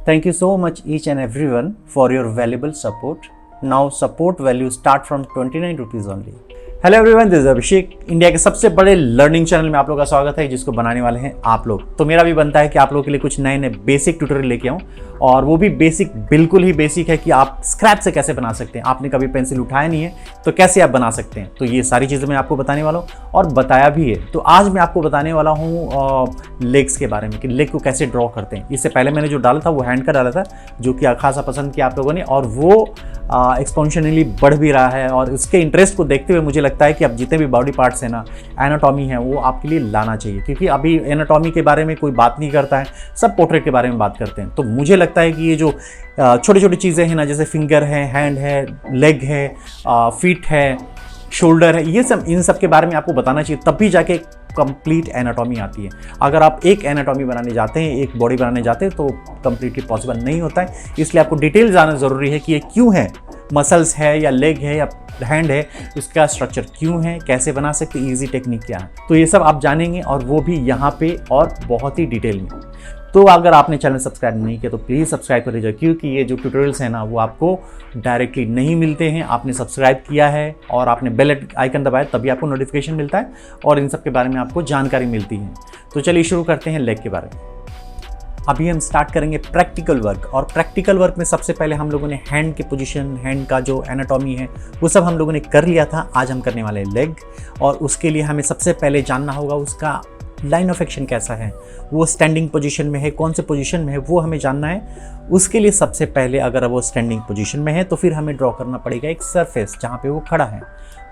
Thank you so much each and everyone for your valuable support. Now support value start from 29 rupees only. Hello everyone, this is Abhishek. India के सबसे बड़े learning channel में आप लोगों का स्वागत है, जिसको बनाने वाले हैं आप लोग। तो मेरा भी बनता है कि आप लोगों के लिए कुछ नए नए बेसिक ट्यूटोरियल लेके आऊँ, और वो भी बेसिक, बिल्कुल ही बेसिक है कि आप स्क्रैच से कैसे बना सकते हैं। आपने कभी पेंसिल उठाया नहीं है तो कैसे आप बना सकते हैं। तो ये सारी चीज़ें मैं आपको बताने वाला हूँ और बताया भी है। तो आज मैं आपको बताने वाला हूँ लेग्स के बारे में कि लेग को कैसे ड्रॉ करते हैं। इससे पहले मैंने जो डाला था वो हैंड का डाला था, जो कि खासा पसंद किया आप लोगों ने, और वो एक्सपोनेंशियली बढ़ भी रहा है। और इसके इंटरेस्ट को देखते हुए मुझे लगता है कि अब जितने भी बॉडी पार्ट्स हैं ना, एनाटॉमी है, वो आपके लिए लाना चाहिए, क्योंकि अभी एनाटॉमी के बारे में कोई बात नहीं करता है, सब पोर्ट्रेट के बारे में बात करते हैं। तो मुझे लगता है कि ये जो छोटी छोटी चीज़ें हैं ना, जैसे फिंगर है, हैंड है, लेग है, फीट है, शोल्डर है, ये सब, इन सब के बारे में आपको बताना चाहिए, तभी जाके कंप्लीट एनाटॉमी आती है। अगर आप एक एनाटॉमी बनाने जाते हैं, एक बॉडी बनाने जाते हैं, तो कंप्लीटली पॉसिबल नहीं होता है। इसलिए आपको डिटेल जानना ज़रूरी है कि ये क्यों है, मसल्स है या लेग है या हैंड है, इसका स्ट्रक्चर क्यों है, कैसे बना सकते, इजी टेक्निक क्या है। तो ये सब आप जानेंगे, और वो भी यहाँ पे, और बहुत ही डिटेल में। तो अगर आपने चैनल सब्सक्राइब नहीं किया तो प्लीज़ सब्सक्राइब कर लीजिए, क्योंकि ये जो ट्यूटोरियल्स हैं ना, वो आपको डायरेक्टली नहीं मिलते हैं। आपने सब्सक्राइब किया है और आपने बेल आइकन दबाया, तभी आपको नोटिफिकेशन मिलता है और इन सब के बारे में आपको जानकारी मिलती है। तो चलिए शुरू करते हैं लेग के बारे में। अभी हम स्टार्ट करेंगे प्रैक्टिकल वर्क, और प्रैक्टिकल वर्क में सबसे पहले हम लोगों ने हैंड की पोजीशन, हैंड का जो एनाटॉमी है, वो सब हम लोगों ने कर लिया था। आज हम करने वाले हैं लेग, और उसके लिए हमें सबसे पहले जानना होगा उसका लाइन ऑफ एक्शन कैसा है, वो स्टैंडिंग पोजीशन में है, कौन से पोजीशन में है, वो हमें जानना है। उसके लिए सबसे पहले अगर वो स्टैंडिंग पोजीशन में है तो फिर हमें ड्रॉ करना पड़ेगा एक सरफेस जहाँ पे वो खड़ा है।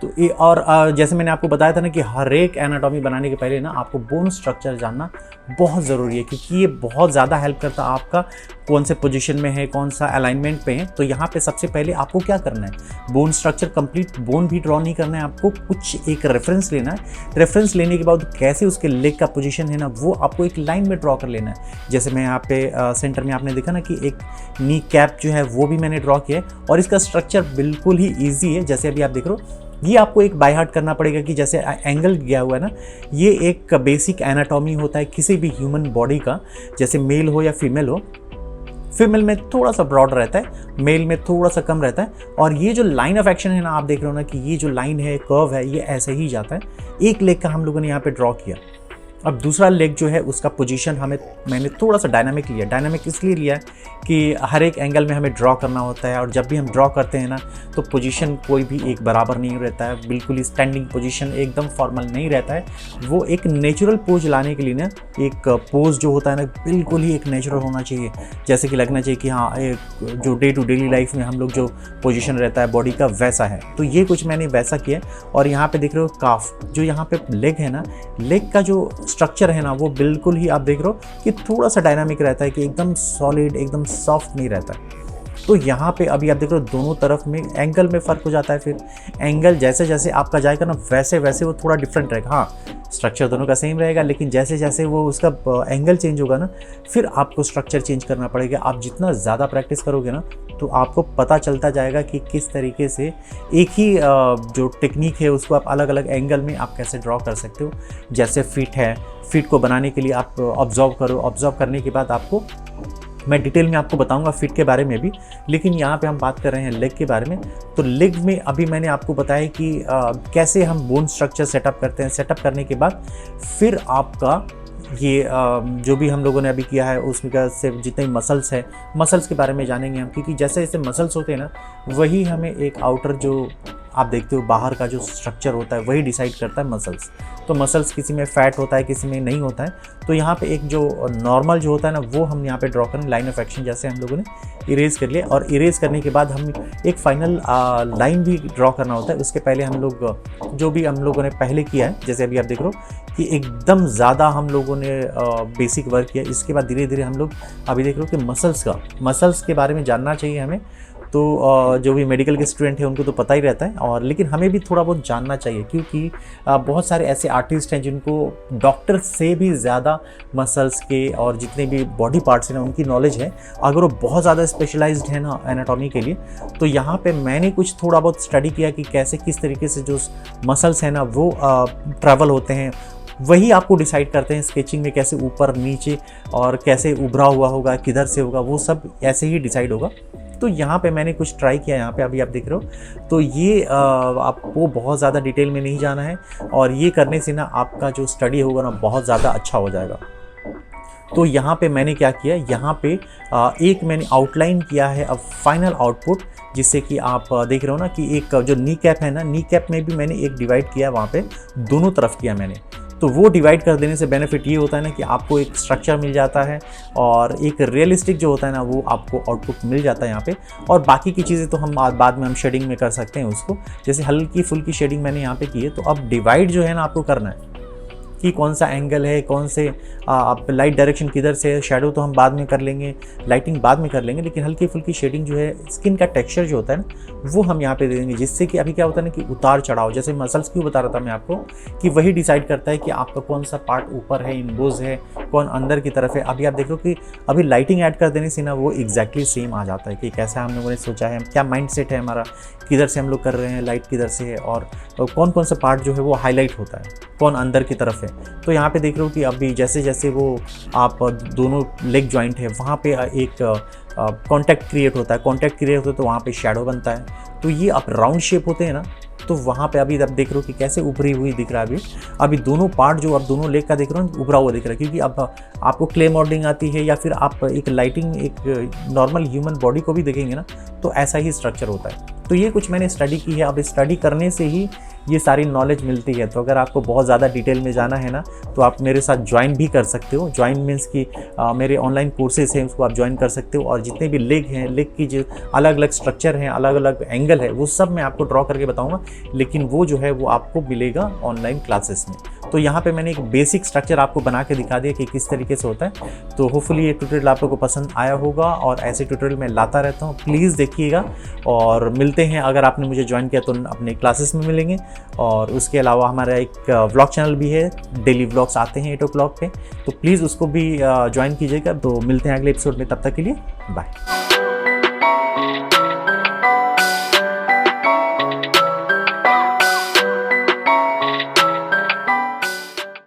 तो ये, और जैसे मैंने आपको बताया था ना कि हर एक एनाटॉमी बनाने के पहले ना आपको बोन स्ट्रक्चर जानना बहुत ज़रूरी है, क्योंकि ये बहुत ज़्यादा हेल्प करता है आपका कौन से पोजीशन में है, कौन सा अलाइनमेंट पे है। तो यहाँ पे सबसे पहले आपको क्या करना है, बोन स्ट्रक्चर, कंप्लीट बोन भी ड्रॉ नहीं करना है, आपको कुछ एक रेफरेंस लेना है। रेफरेंस लेने के बाद कैसे उसके लेग का पोजीशन है ना, वो आपको एक लाइन में ड्रॉ कर लेना है। जैसे मैं यहाँ पे सेंटर में आपने देखा ना कि एक नी कैप जो है वो भी मैंने ड्रॉ किया है, और इसका स्ट्रक्चर बिल्कुल ही ईजी है। जैसे अभी आप देख रहे हो, ये आपको एक बाय हार्ट करना पड़ेगा कि जैसे एंगल गया हुआ है ना, ये एक बेसिक एनाटॉमी होता है किसी भी ह्यूमन बॉडी का, जैसे मेल हो या फीमेल हो। फीमेल में थोड़ा सा ब्रॉड रहता है, मेल में थोड़ा सा कम रहता है। और ये जो लाइन ऑफ एक्शन है ना, आप देख रहे हो ना कि ये जो लाइन है, कर्व है, ये ऐसे ही जाता है। एक लेग का हम लोगों ने यहाँ पे ड्रॉ किया। अब दूसरा लेग जो है उसका पोजीशन मैंने थोड़ा सा डायनामिक लिया। डायनामिक इसलिए लिया कि हर एक एंगल में हमें ड्रॉ करना होता है, और जब भी हम ड्रॉ करते हैं ना, तो पोजीशन कोई भी एक बराबर नहीं रहता है, बिल्कुल ही स्टैंडिंग पोजीशन एकदम फॉर्मल नहीं रहता है। वो एक नेचुरल पोज लाने के लिए ना, एक पोज जो होता है ना, बिल्कुल ही एक नेचुरल होना चाहिए। जैसे कि लगना चाहिए कि हाँ, एक जो डे टू डेली लाइफ में हम लोग जो पोजीशन रहता है बॉडी का, वैसा है। तो ये कुछ मैंने वैसा किया। और यहाँ पे देख रहे हो काफ, जो यहाँ पे लेग है ना, लेग का जो स्ट्रक्चर है ना, वो बिल्कुल ही आप देख रहे हो कि थोड़ा सा डायनामिक रहता है, कि एकदम सॉलिड, एकदम सॉफ्ट नहीं रहता है। तो यहाँ पे अभी आप देख रहे हो दोनों तरफ में एंगल में फ़र्क हो जाता है। फिर एंगल जैसे जैसे आपका जाएगा ना, वैसे वैसे वो थोड़ा डिफरेंट रहेगा। हाँ, स्ट्रक्चर दोनों का सेम रहेगा, लेकिन जैसे जैसे वो उसका एंगल चेंज होगा ना, फिर आपको स्ट्रक्चर चेंज करना पड़ेगा। आप जितना ज़्यादा प्रैक्टिस करोगे ना, तो आपको पता चलता जाएगा कि किस तरीके से एक ही जो टेक्निक है उसको आप अलग अलग एंगल में आप कैसे ड्रॉ कर सकते हो। जैसे फिट है, फिट को बनाने के लिए आप ऑब्जर्व करो, ऑब्जर्व करने के बाद आपको मैं डिटेल में आपको बताऊंगा फिट के बारे में भी। लेकिन यहाँ पे हम बात कर रहे हैं लेग के बारे में। तो लेग में अभी मैंने आपको बताया कि कैसे हम बोन स्ट्रक्चर सेटअप करते हैं। सेटअप करने के बाद फिर आपका ये जो भी हम लोगों ने अभी किया है, उसमें से जितने मसल्स है, मसल्स के बारे में जानेंगे हम, क्योंकि जैसे जैसे मसल्स होते हैं ना, वही हमें एक आउटर जो आप देखते हो बाहर का जो स्ट्रक्चर होता है, वही डिसाइड करता है मसल्स। तो मसल्स किसी में फैट होता है, किसी में नहीं होता है। तो यहाँ पे एक जो नॉर्मल जो होता है ना, वो हम यहाँ पे ड्रॉ करें। लाइन ऑफ एक्शन जैसे हम लोगों ने इरेज कर लिया, और इरेज करने के बाद हम एक फाइनल लाइन भी ड्रॉ करना होता है। उसके पहले हम लोग जो भी हम लोगों ने पहले किया है, जैसे अभी आप देख रहे हो कि एकदम ज़्यादा हम लोगों ने बेसिक वर्क किया। इसके बाद धीरे धीरे हम लोग अभी देख रहे हो कि मसल्स के बारे में जानना चाहिए हमें। तो जो भी मेडिकल के स्टूडेंट हैं उनको तो पता ही रहता है, और लेकिन हमें भी थोड़ा बहुत जानना चाहिए, क्योंकि बहुत सारे ऐसे आर्टिस्ट हैं जिनको डॉक्टर से भी ज़्यादा मसल्स के और जितने भी बॉडी पार्ट्स हैं ना, उनकी नॉलेज है। अगर वो बहुत ज़्यादा स्पेशलाइज्ड है ना एनाटॉमी के लिए, तो यहाँ पे मैंने कुछ थोड़ा बहुत स्टडी किया कि कैसे किस तरीके से जो मसल्स हैं ना वो ट्रैवल होते हैं, वही आपको डिसाइड करते हैं स्केचिंग में कैसे ऊपर नीचे और कैसे उभरा हुआ होगा, किधर से होगा, वो सब ऐसे ही डिसाइड होगा। तो यहाँ पे मैंने कुछ ट्राई किया, यहाँ पे अभी आप देख रहे हो। तो ये आपको बहुत ज़्यादा डिटेल में नहीं जाना है, और ये करने से ना आपका जो स्टडी होगा ना बहुत ज़्यादा अच्छा हो जाएगा। तो यहाँ पे मैंने क्या किया, यहाँ पे एक मैंने आउटलाइन किया है अब फाइनल आउटपुट, जिससे कि आप देख रहे हो ना कि एक जो नी कैप है ना, नी कैप में भी मैंने एक डिवाइड किया, वहाँ पे दोनों तरफ किया मैंने। तो वो डिवाइड कर देने से बेनिफिट ये होता है ना कि आपको एक स्ट्रक्चर मिल जाता है और एक रियलिस्टिक जो होता है ना वो आपको आउटपुट मिल जाता है यहाँ पे। और बाकी की चीज़ें तो हम बाद में हम शेडिंग में कर सकते हैं उसको, जैसे हल्की फुल्की शेडिंग मैंने यहाँ पे की है। तो अब डिवाइड जो है ना आपको करना है कि कौन सा एंगल है, कौन से आप लाइट डायरेक्शन किधर से है, शेडो तो हम बाद में कर लेंगे, लाइटिंग बाद में कर लेंगे, लेकिन हल्की फुल्की शेडिंग जो है, स्किन का टेक्सचर जो होता है ना वो हम यहाँ पे दे देंगे, जिससे कि अभी क्या होता है ना कि उतार चढ़ाव, जैसे मसल्स क्यों बता रहा था मैं आपको कि वही डिसाइड करता है कि आपका कौन सा पार्ट ऊपर है, इनबोज है, कौन अंदर की तरफ है। अभी आप देख लो कि अभी लाइटिंग ऐड कर देने से ना वो एग्जैक्टली सेम आ जाता है कि कैसा हम लोगों ने सोचा है, क्या माइंड सेट है हमारा, किधर से हम लोग कर रहे हैं, लाइट किधर से है, और कौन कौन सा पार्ट जो है वो हाईलाइट होता है, कौन अंदर की तरफ है। तो यहाँ पे देख रहे हो कि अभी जैसे जैसे वो आप दोनों लेग जॉइंट है वहाँ पे एक कॉन्टैक्ट क्रिएट होता है, कॉन्टैक्ट क्रिएट होता है तो वहाँ पे शैडो बनता है। तो ये अब राउंड शेप होते हैं ना, तो वहाँ पे अभी आप देख रहे हो कि कैसे उभरी हुई दिख रहा है। अभी दोनों पार्ट जो आप दोनों लेग का देख रहे हो उभरा हुआ दिख रहा है, क्योंकि अब आपको क्ले मॉडलिंग आती है या फिर आप एक लाइटिंग एक नॉर्मल ह्यूमन बॉडी को भी देखेंगे ना तो ऐसा ही स्ट्रक्चर होता है। तो ये कुछ मैंने स्टडी की है, अब स्टडी करने से ही ये सारी नॉलेज मिलती है। तो अगर आपको बहुत ज़्यादा डिटेल में जाना है ना तो आप मेरे साथ ज्वाइन भी कर सकते हो। ज्वाइन मीन्स कि मेरे ऑनलाइन कोर्सेज हैं उसको आप ज्वाइन कर सकते हो, और जितने भी लेग हैं, लेग की जो अलग अलग स्ट्रक्चर हैं, अलग अलग एंगल है, वो सब मैं आपको ड्रॉ करके बताऊंगा, लेकिन वो जो है वो आपको मिलेगा ऑनलाइन क्लासेस में। तो यहाँ पे मैंने एक बेसिक स्ट्रक्चर आपको बना के दिखा दिया कि किस तरीके से होता है। तो होपफुली ये ट्यूटोरियल आप लोगों को पसंद आया होगा, और ऐसे ट्यूटोरियल मैं लाता रहता हूँ, प्लीज़ देखिएगा। और मिलते हैं, अगर आपने मुझे ज्वाइन किया तो अपने क्लासेस में मिलेंगे। और उसके अलावा हमारा एक व्लॉग चैनल भी है, डेली व्लॉग्स आते हैं 8 o'clock पे, तो प्लीज़ उसको भी ज्वाइन कीजिएगा। तो मिलते हैं अगले एपिसोड में, तब तक के लिए बाय।